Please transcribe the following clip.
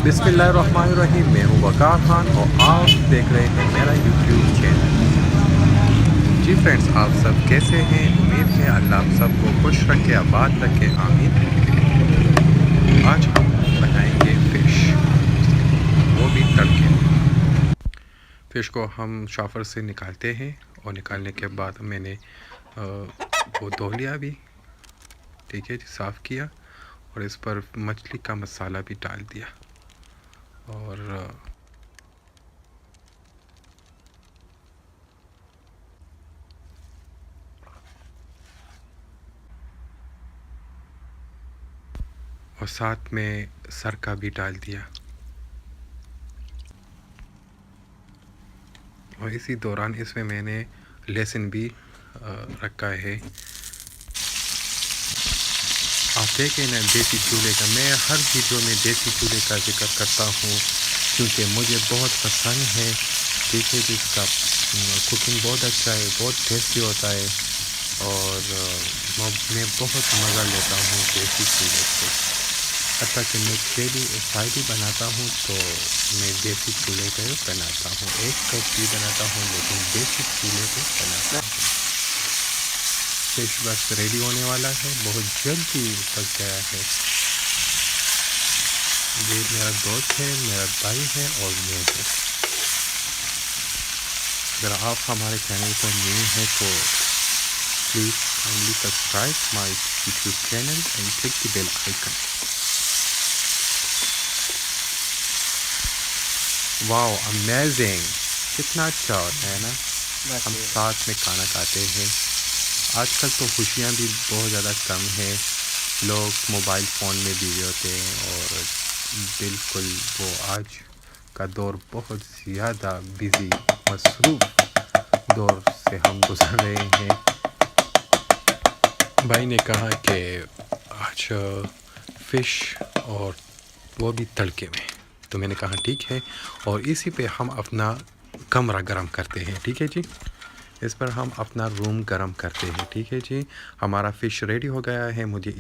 बिस्मिल्लाहिर्रहमानिर्रहीम। मैं हूँ वकार खान और आप देख रहे हैं मेरा यूट्यूब चैनल। जी फ्रेंड्स, आप सब कैसे हैं? उम्मीद है अल्लाह आप सबको खुश रखे, आबाद रखे, आमीन। आज हम बनाएंगे फ़िश, वो भी तड़के में। फ़िश को हम शॉफर से निकालते हैं और निकालने के बाद मैंने वो धो लिया भी, ठीक है जी, साफ़ किया और इस पर मछली का मसाला भी डाल दिया और साथ में सरका भी डाल दिया। और इसी दौरान इसमें मैंने लहसुन भी रखा है। आप देखें ना, देसी चूल्हे का, मैं हर वीडियो में देसी चूल्हे का जिक्र करता हूँ क्योंकि मुझे बहुत पसंद है। ठीक है जी, इसका कुकिंग बहुत अच्छा है, बहुत टेस्टी होता है और मैं बहुत मज़ा लेता हूँ देसी चूल्हे से। हत्ता कि मैं डेली फ्राइडे बनाता हूँ तो मैं देसी चूल्हे पे बनाता हूँ, एक कप भी बनाता हूँ लेकिन देसी चूल्हे पे बनाता हूँ। फिश बस रेडी होने वाला है, बहुत जल्दी पक गया है। ये मेरा दोस्त है, मेरा भाई है और मैं हूँ। अगर आप हमारे चैनल पर न्यू हैं तो please kindly subscribe my YouTube channel and click the bell icon. Wow, amazing! कितना अच्छा होता है ना, हम साथ में खाना खाते हैं। आजकल तो खुशियाँ भी बहुत ज़्यादा कम है, लोग मोबाइल फ़ोन में बिजी होते हैं और बिल्कुल वो आज का दौर बहुत ज़्यादा बिज़ी मसरूफ़ दौर से हम गुज़र रहे हैं। भाई ने कहा कि आज फ़िश और वो भी तड़के में, तो मैंने कहा ठीक है और इसी पे हम अपना कमरा गर्म करते हैं। ठीक है जी, इस पर हम अपना रूम गर्म करते हैं। ठीक है जी, हमारा फ़िश रेडी हो गया है, मुझे